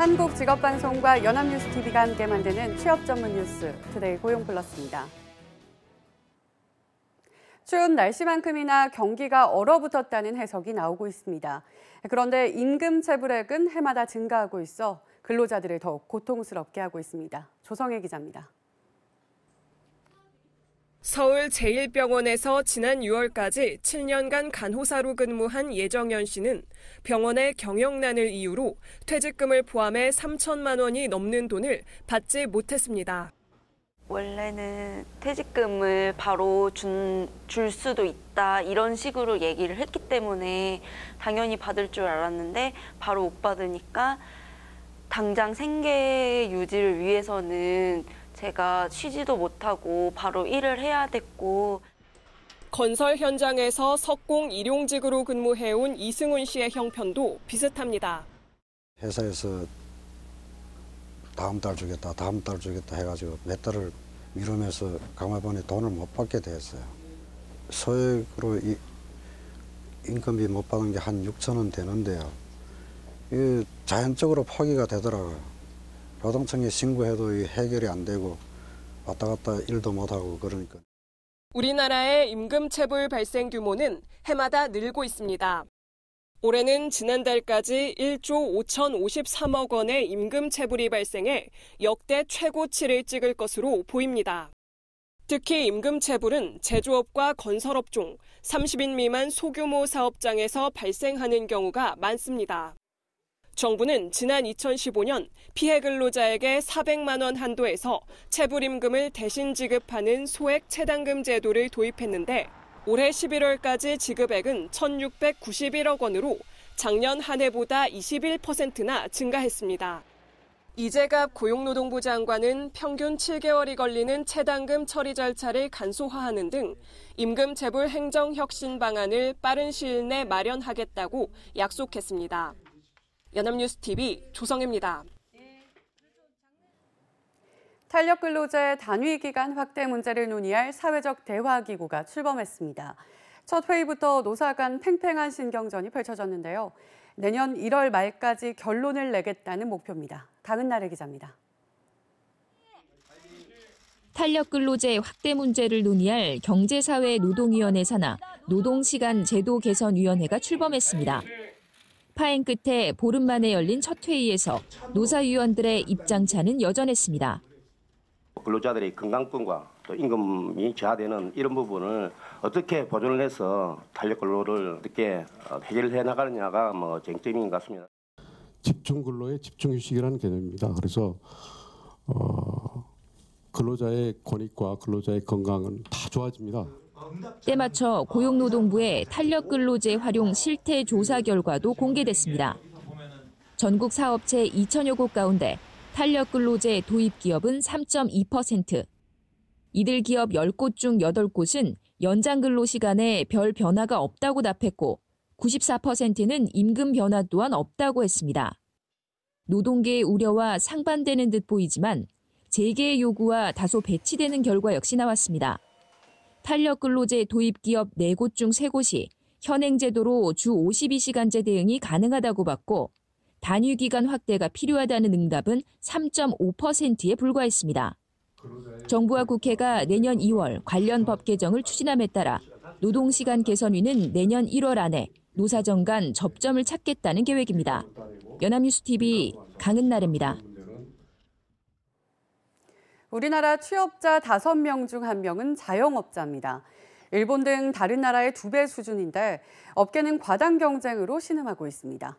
한국직업방송과 연합뉴스TV가 함께 만드는 취업 전문 뉴스 투데이 고용플러스입니다. 추운 날씨만큼이나 경기가 얼어붙었다는 해석이 나오고 있습니다. 그런데 임금 체불액은 해마다 증가하고 있어 근로자들을 더욱 고통스럽게 하고 있습니다. 조성혜 기자입니다. 서울제일병원에서 지난 6월까지 7년간 간호사로 근무한 예정연 씨는 병원의 경영난을 이유로 퇴직금을 포함해 3천만 원이 넘는 돈을 받지 못했습니다. 원래는 퇴직금을 바로 줄 수도 있다 이런 식으로 얘기를 했기 때문에 당연히 받을 줄 알았는데 바로 못 받으니까 당장 생계 유지를 위해서는 제가 쉬지도 못하고 바로 일을 해야 됐고. 건설 현장에서 석공 일용직으로 근무해온 이승훈 씨의 형편도 비슷합니다. 회사에서 다음 달 주겠다 해가지고 몇 달을 미루면서 강화번에 돈을 못 받게 됐어요. 소액으로 인건비 못 받은 게 한 6천 원 되는데요. 이게 자연적으로 포기가 되더라고요. 노동청에 신고해도 해결이 안 되고 왔다 갔다 일도 못하고 그러니까. 우리나라의 임금 체불 발생 규모는 해마다 늘고 있습니다. 올해는 지난달까지 1조 5,053억 원의 임금 체불이 발생해 역대 최고치를 찍을 것으로 보입니다. 특히 임금 체불은 제조업과 건설업종, 30인 미만 소규모 사업장에서 발생하는 경우가 많습니다. 정부는 지난 2015년 피해 근로자에게 400만 원 한도에서 체불임금을 대신 지급하는 소액 체당금 제도를 도입했는데 올해 11월까지 지급액은 1,691억 원으로 작년 한 해보다 21%나 증가했습니다. 이재갑 고용노동부 장관은 평균 7개월이 걸리는 체당금 처리 절차를 간소화하는 등 임금 체불 행정 혁신 방안을 빠른 시일 내 마련하겠다고 약속했습니다. 연합뉴스TV 조성혜입니다. 탄력 근로자의 단위 기간 확대 문제를 논의할 사회적 대화기구가 출범했습니다. 첫 회의부터 노사 간 팽팽한 신경전이 펼쳐졌는데요. 내년 1월 말까지 결론을 내겠다는 목표입니다. 강은나래 기자입니다. 탄력 근로제 확대 문제를 논의할 경제사회노동위원회 산하 노동시간 제도 개선위원회가 출범했습니다. 파행 끝에 보름 만에 열린 첫 회의에서 노사위원들의 입장차는 여전했습니다. 근로자들의 건강권과 또 임금이 저하되는 이런 부분을 어떻게 보존을 해서 탄력 근로를 어떻게 해결을 해 나가느냐가 쟁점인 것 같습니다. 집중 근로의 집중 휴식이라는 개념입니다. 그래서 근로자의 권익과 근로자의 건강은 다 좋아집니다. 때맞춰 고용노동부의 탄력 근로제 활용 실태 조사 결과도 공개됐습니다. 전국 사업체 2천여 곳 가운데 탄력 근로제 도입 기업은 3.2%. 이들 기업 10곳 중 8곳은 연장 근로 시간에 별 변화가 없다고 답했고 94%는 임금 변화 또한 없다고 했습니다. 노동계의 우려와 상반되는 듯 보이지만 재계의 요구와 다소 배치되는 결과 역시 나왔습니다. 탄력 근로제 도입 기업 4곳 중 3곳이 현행 제도로 주 52시간제 대응이 가능하다고 봤고 단위 기간 확대가 필요하다는 응답은 3.5%에 불과했습니다. 정부와 국회가 내년 2월 관련 법 개정을 추진함에 따라 노동시간 개선위는 내년 1월 안에 노사정 간 접점을 찾겠다는 계획입니다. 연합뉴스TV 강은나래입니다. 우리나라 취업자 5명 중 1명은 자영업자입니다. 일본 등 다른 나라의 2배 수준인데 업계는 과당 경쟁으로 신음하고 있습니다.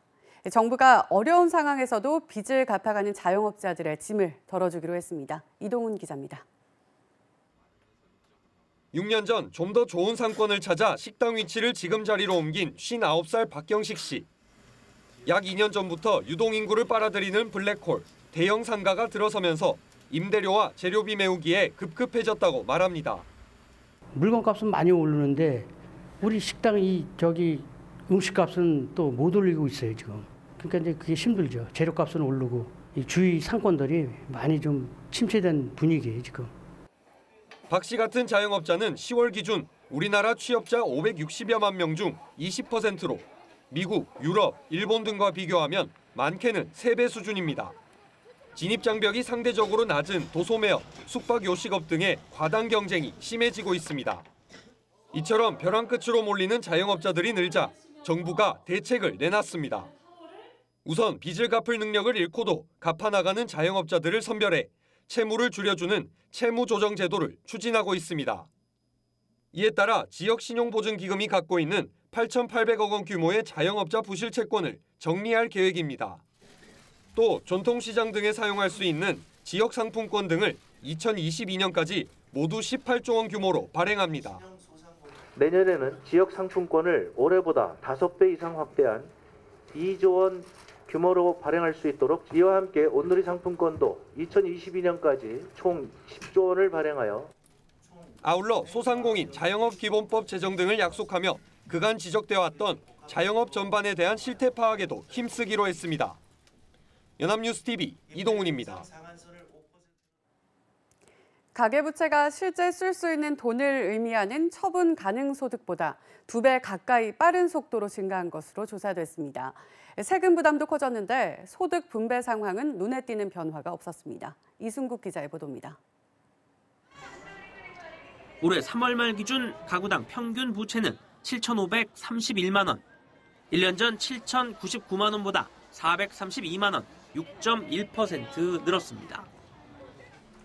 정부가 어려운 상황에서도 빚을 갚아가는 자영업자들의 짐을 덜어주기로 했습니다. 이동훈 기자입니다. 6년 전 좀 더 좋은 상권을 찾아 식당 위치를 지금 자리로 옮긴 59살 박경식 씨. 약 2년 전부터 유동인구를 빨아들이는 블랙홀, 대형 상가가 들어서면서 임대료와 재료비 메우기에 급급해졌다고 말합니다. 물건값은 많이 오르는데 우리 식당 음식값은 또 못 올리고 있어요 지금. 그러니까 이제 그게 힘들죠. 재료값은 오르고 이 주위 상권들이 많이 좀 침체된 분위기예요 지금. 박 씨 같은 자영업자는 10월 기준 우리나라 취업자 560여만 명 중 20%로 미국, 유럽, 일본 등과 비교하면 많게는 3배 수준입니다. 진입장벽이 상대적으로 낮은 도소매업, 숙박요식업 등의 과당 경쟁이 심해지고 있습니다. 이처럼 벼랑 끝으로 몰리는 자영업자들이 늘자 정부가 대책을 내놨습니다. 우선 빚을 갚을 능력을 잃고도 갚아나가는 자영업자들을 선별해 채무를 줄여주는 채무조정 제도를 추진하고 있습니다. 이에 따라 지역신용보증기금이 갖고 있는 8,800억 원 규모의 자영업자 부실 채권을 정리할 계획입니다. 또 전통시장 등에 사용할 수 있는 지역상품권 등을 2022년까지 모두 18조 원 규모로 발행합니다. 내년에는 지역상품권을 올해보다 5배 이상 확대한 2조 원 규모로 발행할 수 있도록 이와 함께 온누리 상품권도 2022년까지 총 10조 원을 발행하여 아울러 소상공인 자영업기본법 제정 등을 약속하며 그간 지적되어 왔던 자영업 전반에 대한 실태 파악에도 힘쓰기로 했습니다. 연합뉴스TV 이동훈입니다. 가계부채가 실제 쓸 수 있는 돈을 의미하는 처분 가능 소득보다 2배 가까이 빠른 속도로 증가한 것으로 조사됐습니다. 세금 부담도 커졌는데 소득 분배 상황은 눈에 띄는 변화가 없었습니다. 이순국 기자의 보도입니다. 올해 3월 말 기준 가구당 평균 부채는 7,531만 원. 1년 전 7,099만 원보다 432만 원, 6.1% 늘었습니다.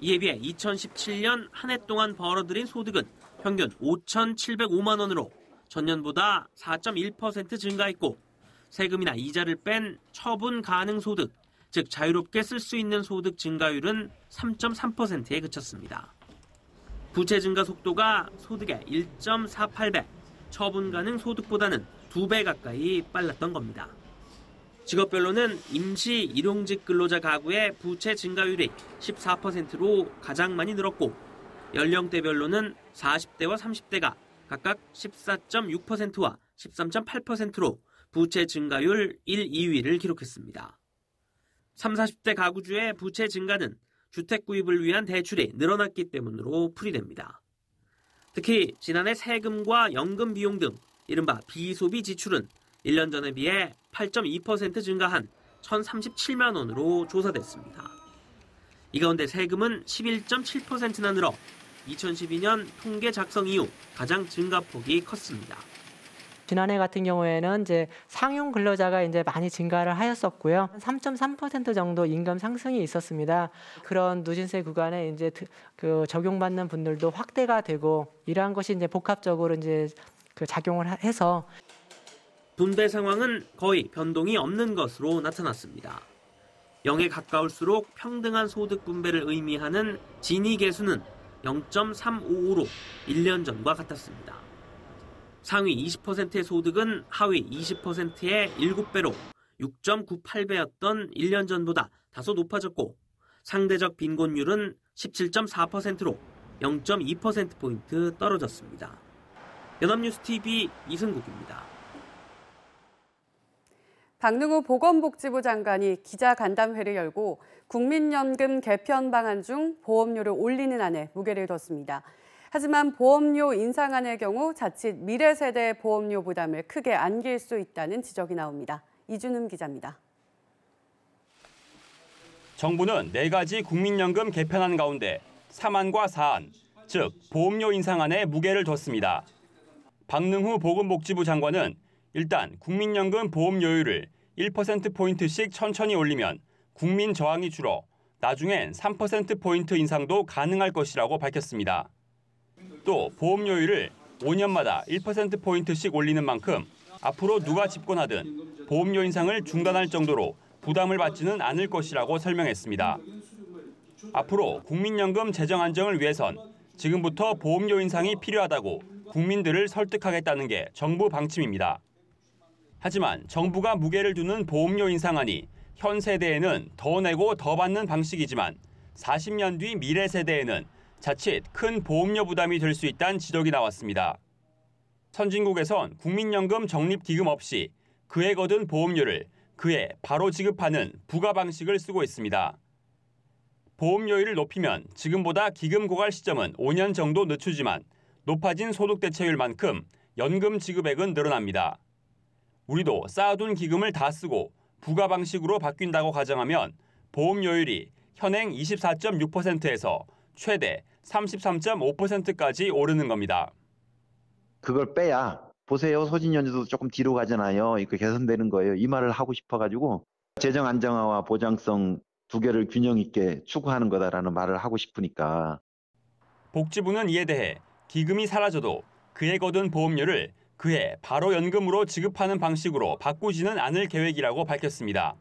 이에 비해 2017년 한 해 동안 벌어들인 소득은 평균 5,705만 원으로 전년보다 4.1% 증가했고 세금이나 이자를 뺀 처분 가능 소득, 즉 자유롭게 쓸 수 있는 소득 증가율은 3.3%에 그쳤습니다. 부채 증가 속도가 소득의 1.48배, 처분 가능 소득보다는 2배 가까이 빨랐던 겁니다. 직업별로는 임시 일용직 근로자 가구의 부채 증가율이 14%로 가장 많이 늘었고 연령대별로는 40대와 30대가 각각 14.6%와 13.8%로 부채 증가율 1, 2위를 기록했습니다. 30, 40대 가구주의 부채 증가는 주택 구입을 위한 대출이 늘어났기 때문으로 풀이됩니다. 특히 지난해 세금과 연금 비용 등 이른바 비소비 지출은 1년 전에 비해 8.2% 증가한 1,037만 원으로 조사됐습니다. 이 가운데 세금은 11.7%나 늘어 2012년 통계 작성 이후 가장 증가폭이 컸습니다. 지난해 같은 경우에는 이제 상용 근로자가 이제 많이 증가를 하였었고요. 3.3% 정도 임금 상승이 있었습니다. 그런 누진세 구간에 이제 그 적용받는 분들도 확대가 되고 이러한 것이 이제 복합적으로 이제 그 작용을 해서 분배 상황은 거의 변동이 없는 것으로 나타났습니다. 0에 가까울수록 평등한 소득 분배를 의미하는 진위 계수는 0.355로 1년 전과 같았습니다. 상위 20%의 소득은 하위 20%의 7배로 6.98배였던 1년 전보다 다소 높아졌고 상대적 빈곤율은 17.4%로 0.2%포인트 떨어졌습니다. 연합뉴스TV 이승국입니다. 박능후 보건복지부 장관이 기자간담회를 열고 국민연금 개편 방안 중 보험료를 올리는 안에 무게를 뒀습니다. 하지만 보험료 인상안의 경우 자칫 미래 세대의 보험료 부담을 크게 안길 수 있다는 지적이 나옵니다. 이준흠 기자입니다. 정부는 4가지 국민연금 개편안 가운데 3안과 4안, 즉 보험료 인상안에 무게를 뒀습니다. 박능후 보건복지부 장관은 일단 국민연금 보험료율을 1%포인트씩 천천히 올리면 국민 저항이 줄어 나중엔 3%포인트 인상도 가능할 것이라고 밝혔습니다. 또 보험료율을 5년마다 1%포인트씩 올리는 만큼 앞으로 누가 집권하든 보험료 인상을 중단할 정도로 부담을 받지는 않을 것이라고 설명했습니다. 앞으로 국민연금 재정 안정을 위해선 지금부터 보험료 인상이 필요하다고 국민들을 설득하겠다는 게 정부 방침입니다. 하지만 정부가 무게를 두는 보험료 인상안이 현 세대에는 더 내고 더 받는 방식이지만 40년 뒤 미래 세대에는 자칫 큰 보험료 부담이 될 수 있다는 지적이 나왔습니다. 선진국에선 국민연금 적립기금 없이 그해 거둔 보험료를 그해 바로 지급하는 부과 방식을 쓰고 있습니다. 보험료율을 높이면 지금보다 기금 고갈 시점은 5년 정도 늦추지만 높아진 소득 대체율만큼 연금 지급액은 늘어납니다. 우리도 쌓아둔 기금을 다 쓰고 부과 방식으로 바뀐다고 가정하면 보험료율이 현행 24.6%에서 최대 33.5%까지 오르는 겁니다. 그걸 빼야 보세요. 소진연료도 조금 뒤로 가잖아요. 이거 개선되는 거예요. 이 말을 하고 싶어가지고 재정 안정화와 보장성 두 개를 균형 있게 추구하는 거다라는 말을 하고 싶으니까. 복지부는 이에 대해 기금이 사라져도 그해 거둔 보험료를 그해 바로 연금으로 지급하는 방식으로 바꾸지는 않을 계획이라고 밝혔습니다.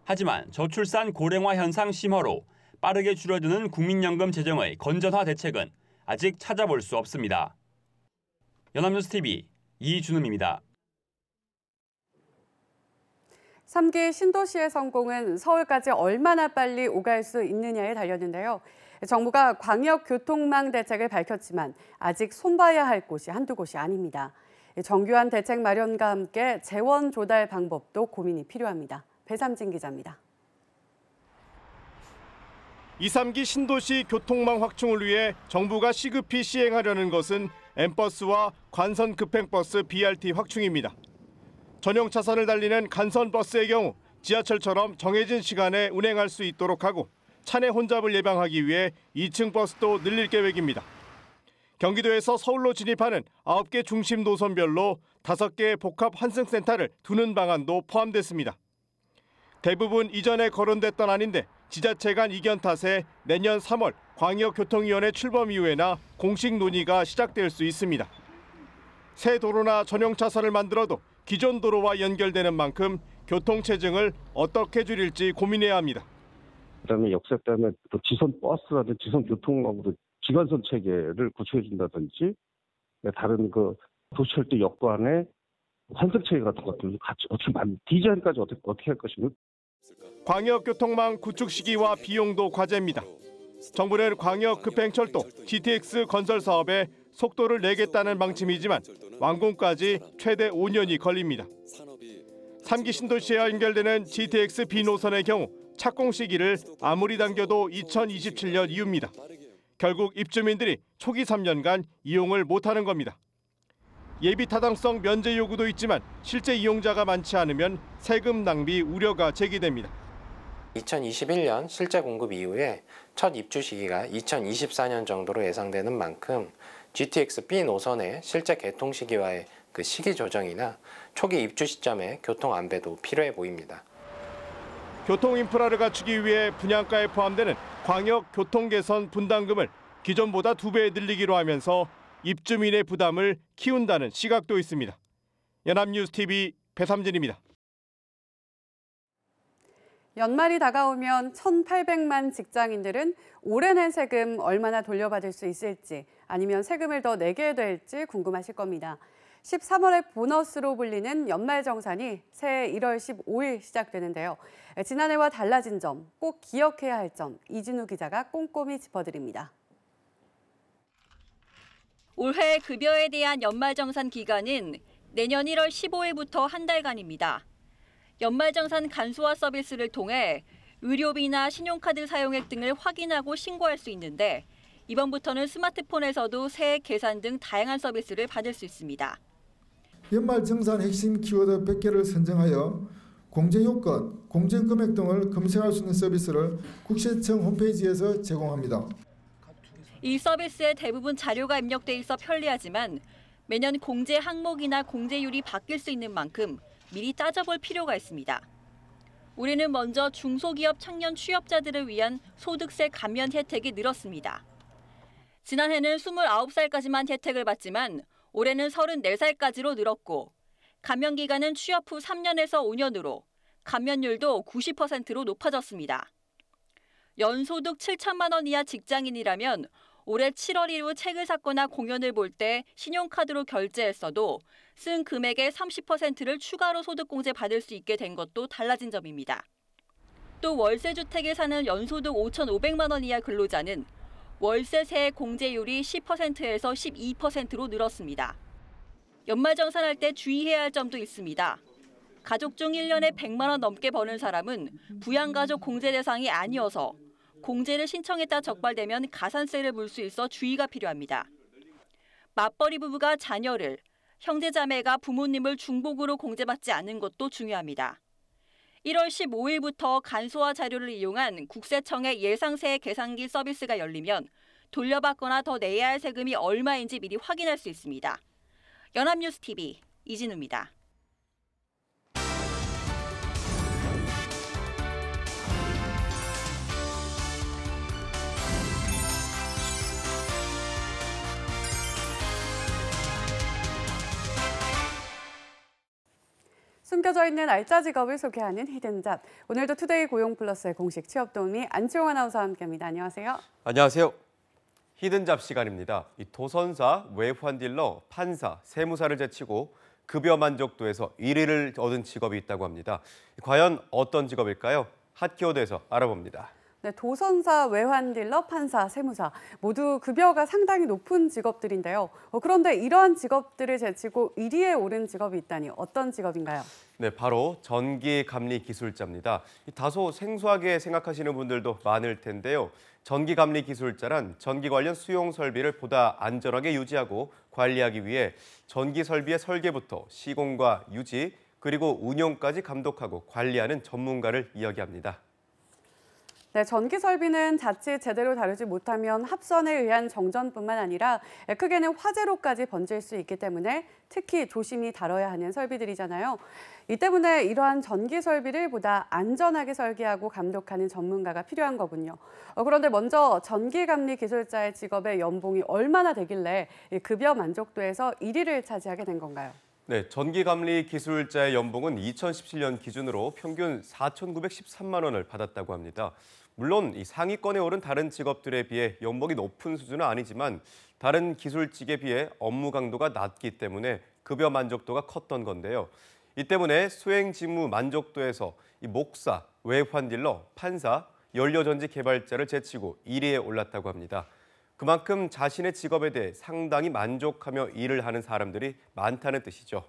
하지만 저출산 고령화 현상 심화로 빠르게 줄어드는 국민연금 재정의 건전화 대책은 아직 찾아볼 수 없습니다. 연합뉴스TV 이준음입니다. 3기 신도시의 성공은 서울까지 얼마나 빨리 오갈 수 있느냐에 달렸는데요. 정부가 광역교통망 대책을 밝혔지만 아직 손봐야 할 곳이 한두 곳이 아닙니다. 정교한 대책 마련과 함께 재원 조달 방법도 고민이 필요합니다. 배삼진 기자입니다. 2, 3기 신도시 교통망 확충을 위해 정부가 시급히 시행하려는 것은 M버스와 관선 급행버스 BRT 확충입니다. 전용 차선을 달리는 간선버스의 경우 지하철처럼 정해진 시간에 운행할 수 있도록 하고 차내 혼잡을 예방하기 위해 2층 버스도 늘릴 계획입니다. 경기도에서 서울로 진입하는 9개 중심 노선별로 5개의 복합 환승센터를 두는 방안도 포함됐습니다. 대부분 이전에 거론됐던 안인데 지자체 간 이견 탓에 내년 3월 광역교통위원회 출범 이후에나 공식 논의가 시작될 수 있습니다. 새 도로나 전용 차선을 만들어도 기존 도로와 연결되는 만큼 교통체증을 어떻게 줄일지 고민해야 합니다. 그다음에 역사 때문에 또 지선 버스라든지 지선 교통망으로 기관선 체계를 구축해준다든지 다른 그 도시철도 역관에 환승 체계 같은 것들도 같이 어떻게 디자인까지 어떻게 할 것인가. 광역교통망 구축 시기와 비용도 과제입니다. 정부는 광역급행철도 GTX 건설 사업에 속도를 내겠다는 방침이지만 완공까지 최대 5년이 걸립니다. 3기 신도시에 연결되는 GTX B노선의 경우 착공 시기를 아무리 당겨도 2027년 이후입니다. 결국 입주민들이 초기 3년간 이용을 못하는 겁니다. 예비 타당성 면제 요구도 있지만 실제 이용자가 많지 않으면 세금 낭비 우려가 제기됩니다. 2021년 실제 공급 이후에 첫 입주 시기가 2024년 정도로 예상되는 만큼 GTX B 노선의 실제 개통 시기와의 그 시기 조정이나 초기 입주 시점의 교통 안배도 필요해 보입니다. 교통 인프라를 갖추기 위해 분양가에 포함되는 광역 교통 개선 분담금을 기존보다 2배 늘리기로 하면서 입주민의 부담을 키운다는 시각도 있습니다. 연합뉴스TV 배삼진입니다. 연말이 다가오면 1,800만 직장인들은 올해 낸 세금 얼마나 돌려받을 수 있을지 아니면 세금을 더 내게 될지 궁금하실 겁니다. 13월의 보너스로 불리는 연말정산이 새해 1월 15일 시작되는데요. 지난해와 달라진 점, 꼭 기억해야 할 점 이진우 기자가 꼼꼼히 짚어드립니다. 올해 급여에 대한 연말정산 기간은 내년 1월 15일부터 한 달간입니다. 연말정산 간소화 서비스를 통해 의료비나 신용카드 사용액 등을 확인하고 신고할 수 있는데 이번부터는 스마트폰에서도 세액 계산 등 다양한 서비스를 받을 수 있습니다. 연말정산 핵심 키워드 100개를 선정하여 공제요건, 공제금액 등을 검색할 수 있는 서비스를 국세청 홈페이지에서 제공합니다. 이 서비스에 대부분 자료가 입력돼 있어 편리하지만 매년 공제 항목이나 공제율이 바뀔 수 있는 만큼 미리 따져볼 필요가 있습니다. 올해는 먼저 중소기업 청년 취업자들을 위한 소득세 감면 혜택이 늘었습니다. 지난해는 29살까지만 혜택을 받지만 올해는 34살까지로 늘었고 감면 기간은 취업 후 3년에서 5년으로 감면율도 90%로 높아졌습니다. 연소득 7천만 원 이하 직장인이라면 올해 7월 이후 책을 샀거나 공연을 볼 때 신용카드로 결제했어도 쓴 금액의 30%를 추가로 소득공제 받을 수 있게 된 것도 달라진 점입니다. 또 월세주택에 사는 연소득 5,500만 원 이하 근로자는 월세 세액 공제율이 10%에서 12%로 늘었습니다. 연말정산할 때 주의해야 할 점도 있습니다. 가족 중 1년에 100만 원 넘게 버는 사람은 부양가족 공제 대상이 아니어서 공제를 신청했다 적발되면 가산세를 물 수 있어 주의가 필요합니다. 맞벌이 부부가 자녀를, 형제자매가 부모님을 중복으로 공제받지 않는 것도 중요합니다. 1월 15일부터 간소화 자료를 이용한 국세청의 예상세 계산기 서비스가 열리면 돌려받거나 더 내야 할 세금이 얼마인지 미리 확인할 수 있습니다. 연합뉴스TV 이진우입니다. 숨겨져 있는 알짜 직업을 소개하는 히든잡. 오늘도 투데이 고용플러스의 공식 취업 도우미 안치홍 아나운서와 함께합니다. 안녕하세요. 안녕하세요. 히든잡 시간입니다. 이 도선사, 외환딜러, 판사, 세무사를 제치고 급여 만족도에서 1위를 얻은 직업이 있다고 합니다. 과연 어떤 직업일까요? 핫키워드에서 알아봅니다. 네, 도선사, 외환딜러, 판사, 세무사 모두 급여가 상당히 높은 직업들인데요. 그런데 이러한 직업들을 제치고 1위에 오른 직업이 있다니 어떤 직업인가요? 네, 바로 전기감리기술자입니다. 다소 생소하게 생각하시는 분들도 많을 텐데요. 전기감리기술자란 전기 관련 수용 설비를 보다 안전하게 유지하고 관리하기 위해 전기 설비의 설계부터 시공과 유지, 그리고 운용까지 감독하고 관리하는 전문가를 이야기합니다. 네, 전기 설비는 자칫 제대로 다루지 못하면 합선에 의한 정전뿐만 아니라 크게는 화재로까지 번질 수 있기 때문에 특히 조심히 다뤄야 하는 설비들이잖아요. 이 때문에 이러한 전기 설비를 보다 안전하게 설계하고 감독하는 전문가가 필요한 거군요. 그런데 먼저 전기감리 기술자의 직업의 연봉이 얼마나 되길래 급여 만족도에서 1위를 차지하게 된 건가요? 네, 전기감리 기술자의 연봉은 2017년 기준으로 평균 4,913만 원을 받았다고 합니다. 물론 이 상위권에 오른 다른 직업들에 비해 연봉이 높은 수준은 아니지만 다른 기술직에 비해 업무 강도가 낮기 때문에 급여 만족도가 컸던 건데요. 이 때문에 수행 직무 만족도에서 이 목사, 외환딜러, 판사, 연료전지 개발자를 제치고 1위에 올랐다고 합니다. 그만큼 자신의 직업에 대해 상당히 만족하며 일을 하는 사람들이 많다는 뜻이죠.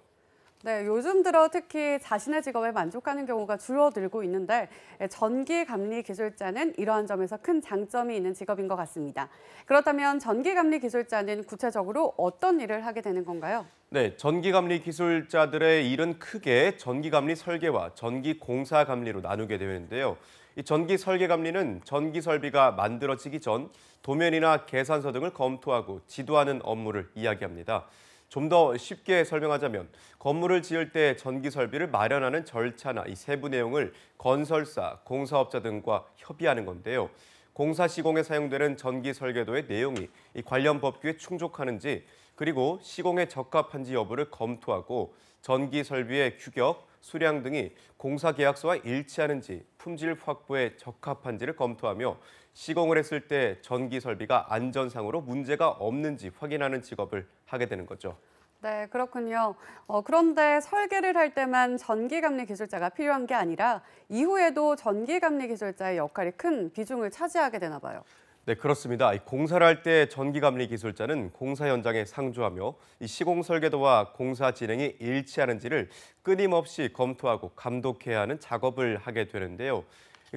네, 요즘 들어 특히 자신의 직업에 만족하는 경우가 줄어들고 있는데 전기감리 기술자는 이러한 점에서 큰 장점이 있는 직업인 것 같습니다. 그렇다면 전기감리 기술자는 구체적으로 어떤 일을 하게 되는 건가요? 네, 전기감리 기술자들의 일은 크게 전기감리 설계와 전기공사감리로 나누게 되는데요. 이 전기 설계 감리는 전기 설비가 만들어지기 전 도면이나 계산서 등을 검토하고 지도하는 업무를 이야기합니다. 좀 더 쉽게 설명하자면 건물을 지을 때 전기 설비를 마련하는 절차나 이 세부 내용을 건설사, 공사업자 등과 협의하는 건데요. 공사 시공에 사용되는 전기 설계도의 내용이 이 관련 법규에 충족하는지, 그리고 시공에 적합한지 여부를 검토하고 전기 설비의 규격, 수량 등이 공사 계약서와 일치하는지, 품질 확보에 적합한지를 검토하며 시공을 했을 때 전기 설비가 안전상으로 문제가 없는지 확인하는 직업을 하게 되는 거죠. 네, 그렇군요. 그런데 설계를 할 때만 전기감리 기술자가 필요한 게 아니라 이후에도 전기감리 기술자의 역할이 큰 비중을 차지하게 되나 봐요. 네, 그렇습니다. 공사를 할 때 전기감리 기술자는 공사 현장에 상주하며 이 시공 설계도와 공사 진행이 일치하는지를 끊임없이 검토하고 감독해야 하는 작업을 하게 되는데요.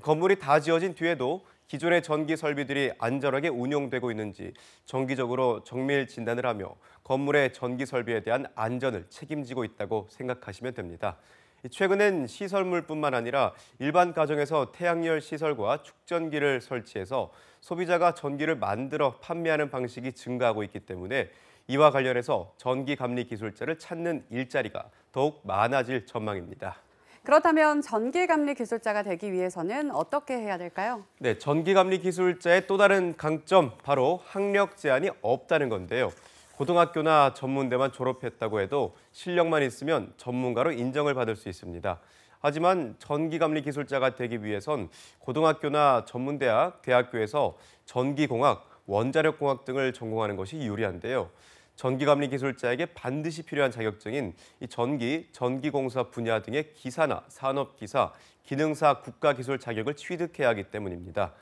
건물이 다 지어진 뒤에도 기존의 전기 설비들이 안전하게 운용되고 있는지 정기적으로 정밀 진단을 하며 건물의 전기 설비에 대한 안전을 책임지고 있다고 생각하시면 됩니다. 최근엔 시설물뿐만 아니라 일반 가정에서 태양열 시설과 축전기를 설치해서 소비자가 전기를 만들어 판매하는 방식이 증가하고 있기 때문에 이와 관련해서 전기감리 기술자를 찾는 일자리가 더욱 많아질 전망입니다. 그렇다면 전기감리 기술자가 되기 위해서는 어떻게 해야 될까요? 네, 전기감리 기술자의 또 다른 강점, 바로 학력 제한이 없다는 건데요. 고등학교나 전문대만 졸업했다고 해도 실력만 있으면 전문가로 인정을 받을 수 있습니다. 하지만 전기감리 기술자가 되기 위해선 고등학교나 전문대학, 대학교에서 전기공학, 원자력공학 등을 전공하는 것이 유리한데요. 전기감리 기술자에게 반드시 필요한 자격증인 이 전기공사 분야 등의 기사나 산업기사, 기능사 국가기술 자격을 취득해야 하기 때문입니다.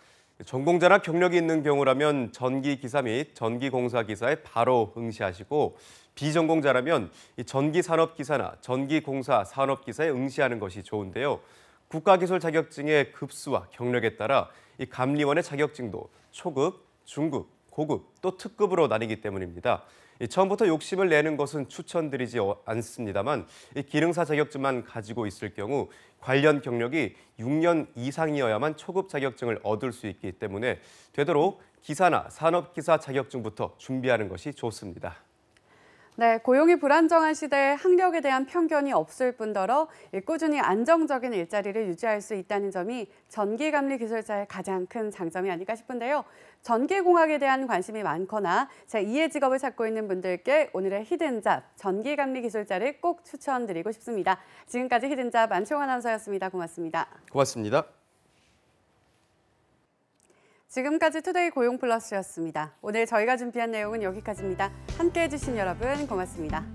전공자나 경력이 있는 경우라면 전기기사 및 전기공사기사에 바로 응시하시고, 비전공자라면 이 전기산업기사나 전기공사 산업기사에 응시하는 것이 좋은데요. 국가기술 자격증의 급수와 경력에 따라 이 감리원의 자격증도 초급, 중급, 고급, 또 특급으로 나뉘기 때문입니다. 처음부터 욕심을 내는 것은 추천드리지 않습니다만 기능사 자격증만 가지고 있을 경우 관련 경력이 6년 이상이어야만 초급 자격증을 얻을 수 있기 때문에 되도록 기사나 산업기사 자격증부터 준비하는 것이 좋습니다. 네, 고용이 불안정한 시대에 학력에 대한 편견이 없을 뿐더러 꾸준히 안정적인 일자리를 유지할 수 있다는 점이 전기감리 기술자의 가장 큰 장점이 아닐까 싶은데요. 전기공학에 대한 관심이 많거나 제2의 직업을 찾고 있는 분들께 오늘의 히든잡, 전기감리 기술자를 꼭 추천드리고 싶습니다. 지금까지 히든잡 안치홍 아나운서였습니다. 고맙습니다. 고맙습니다. 지금까지 투데이 고용플러스였습니다. 오늘 저희가 준비한 내용은 여기까지입니다. 함께해 주신 여러분 고맙습니다.